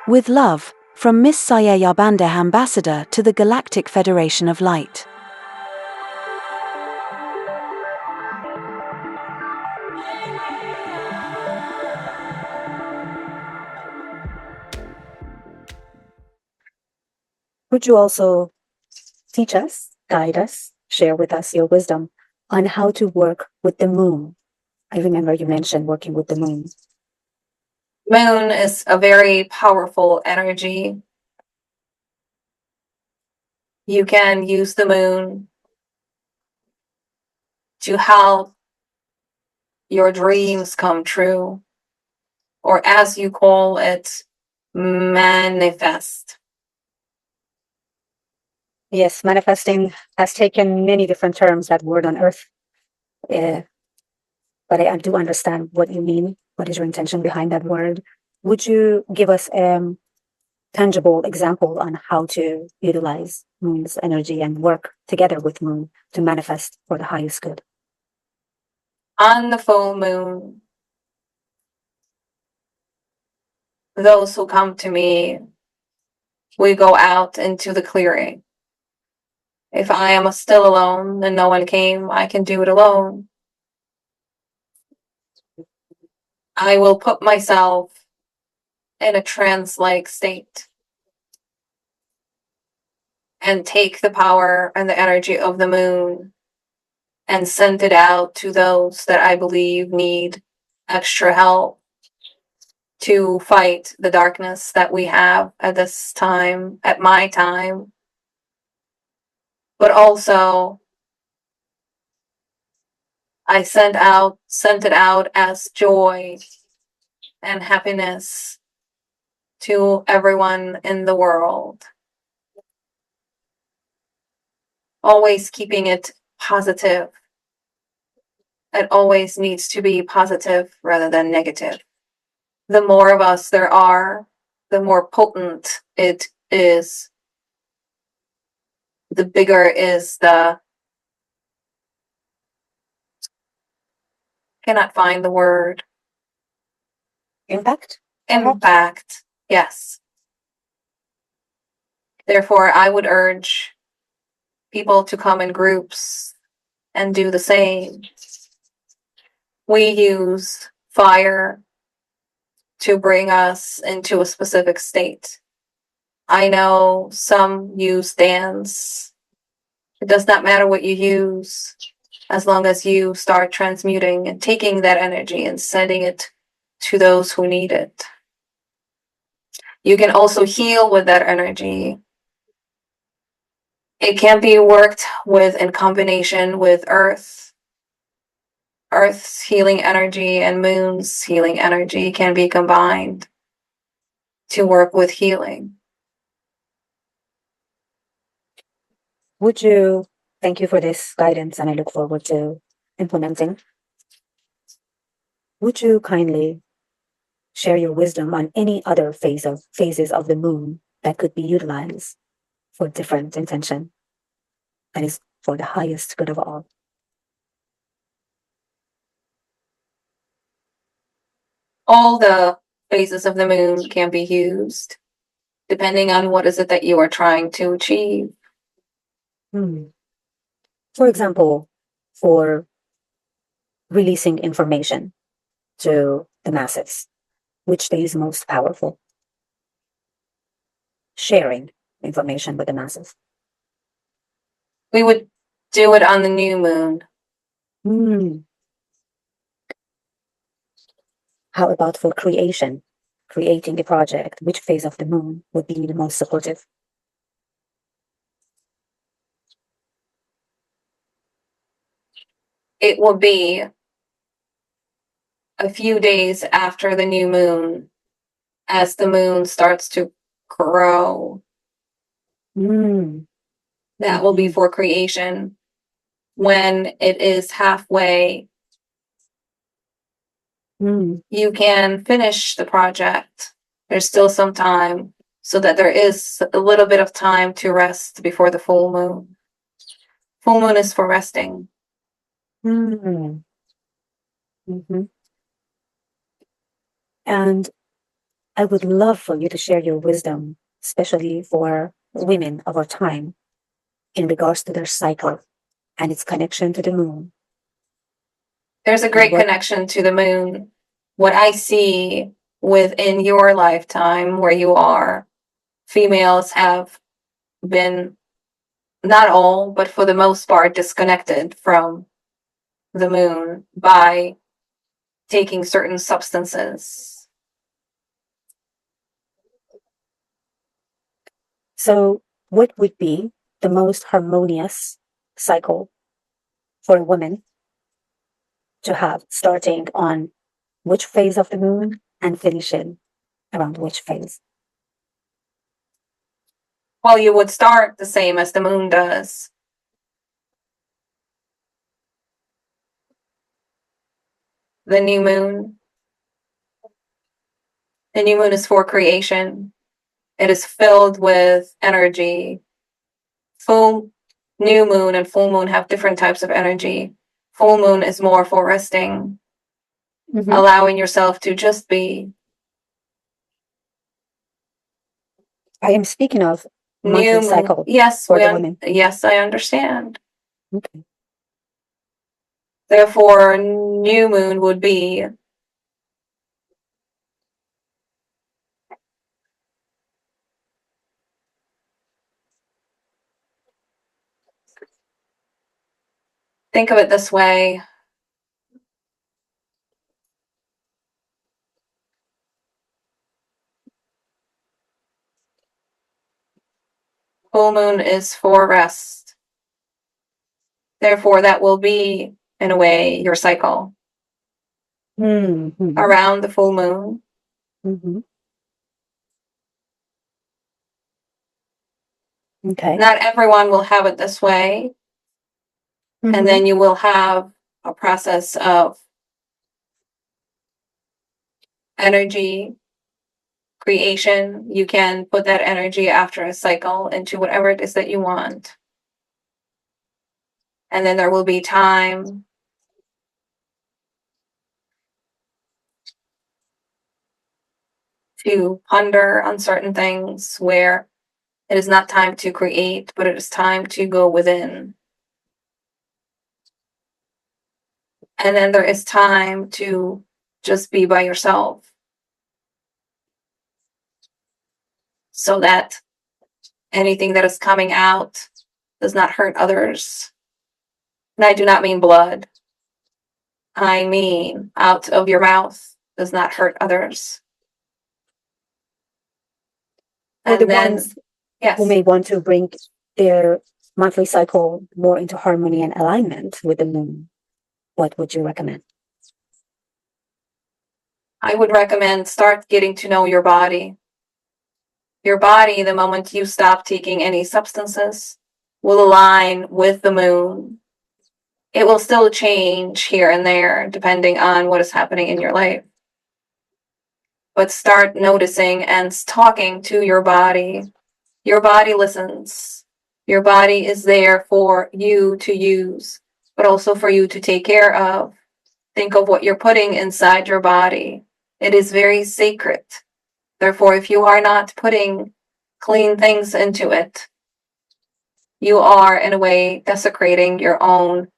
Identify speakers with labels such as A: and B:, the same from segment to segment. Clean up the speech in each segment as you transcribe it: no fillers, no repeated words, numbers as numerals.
A: With love, from Miss Sayé Yabandeh, Ambassador to the Galactic Federation of Light.
B: Would you also teach us, guide us, share with us your wisdom on how to work with the moon? I remember you mentioned working with the moon.
C: Moon is a very powerful energy. You can use the moon to help your dreams come true, or as you call it, manifest.
B: Yes, manifesting has taken many different terms, that word on earth. But I do understand what you mean. What is your intention behind that word? Would you give us a tangible example on how to utilize moon's energy and work together with moon to manifest for the highest good?
C: On the full moon, those who come to me, we go out into the clearing. If I am still alone and no one came, I can do it alone. I will put myself in a trance-like state and take the power and the energy of the moon and send it out to those that I believe need extra help to fight the darkness that we have at this time, at my time. But also, I sent it out as joy and happiness to everyone in the world. Always keeping it positive. It always needs to be positive rather than negative. The more of us there are, the more potent it is. The bigger is the... cannot find the word.
B: Impact?
C: Impact, yes. Therefore, I would urge people to come in groups and do the same. We use fire to bring us into a specific state. I know some use dance. It does not matter what you use, as long as you start transmuting and taking that energy and sending it to those who need it. You can also heal with that energy. It can be worked with in combination with Earth. Earth's healing energy and Moon's healing energy can be combined to work with healing.
B: Thank you for this guidance, and I look forward to implementing. Would you kindly share your wisdom on any other phases of the moon that could be utilized for different intention and is for the highest good of all?
C: All the phases of the moon can be used, depending on what is it that you are trying to achieve.
B: For example, for releasing information to the masses, which day is most powerful? Sharing information with the masses.
C: We would do it on the new moon.
B: How about for creating a project? Which phase of the moon would be the most supportive?
C: It will be a few days after the new moon, as the moon starts to grow. That will be for creation. When it is halfway, you can finish the project. There's still some time, so that there is a little bit of time to rest before the full moon. Full moon is for resting.
B: And I would love for you to share your wisdom, especially for women of our time, in regards to their cycle and its connection to the moon.
C: There's a great connection to the moon. What I see within your lifetime where you are, females have been, not all, but for the most part, disconnected from the moon by taking certain substances.
B: So, what would be the most harmonious cycle for a woman to have, starting on which phase of the moon and finishing around which phase?
C: Well, you would start the same as the moon does. The new moon. The new moon is for creation. It is filled with energy. New moon and full moon have different types of energy. Full moon is more for resting, allowing yourself to just be.
B: I am speaking of monthly
C: New moon.
B: cycle.
C: Yes,
B: for the women.
C: yes, I understand.
B: Okay.
C: Therefore, new moon would be think of it this way. Full moon is for rest. Therefore, that will be, in a way, your cycle. Around the full moon.
B: Okay.
C: Not everyone will have it this way. And then you will have a process of energy creation. You can put that energy after a cycle into whatever it is that you want. And then there will be time to ponder on certain things where it is not time to create, but it is time to go within. And then there is time to just be by yourself, so that anything that is coming out does not hurt others. And I do not mean blood. I mean out of your mouth does not hurt others.
B: For the ones who may want to bring their monthly cycle more into harmony and alignment with the moon, what would you recommend?
C: I would recommend start getting to know your body. Your body, the moment you stop taking any substances, will align with the moon. It will still change here and there depending on what is happening in your life. But start noticing and talking to your body. Your body listens. Your body is there for you to use, but also for you to take care of. Think of what you're putting inside your body. It is very sacred. Therefore, if you are not putting clean things into it, you are, in a way, desecrating your own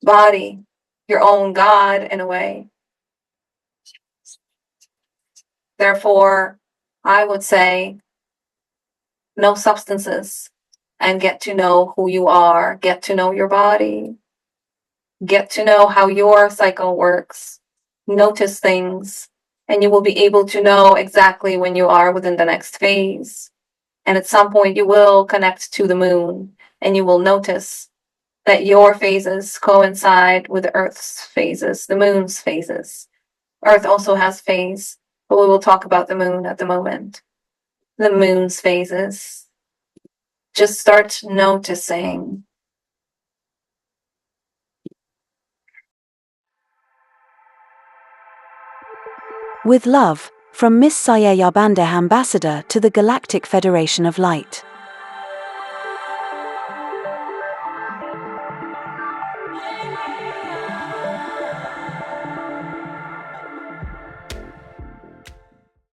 C: body, your own God, in a way. Therefore, I would say no substances and get to know who you are, get to know your body, get to know how your cycle works, notice things, and you will be able to know exactly when you are within the next phase. And at some point, you will connect to the moon and you will notice that your phases coincide with the Earth's phases, the moon's phases. Earth also has phase, but we will talk about the moon at the moment. The moon's phases. Just start noticing.
A: With love, from Miss Sayé Yabandeh, Ambassador to the Galactic Federation of Light.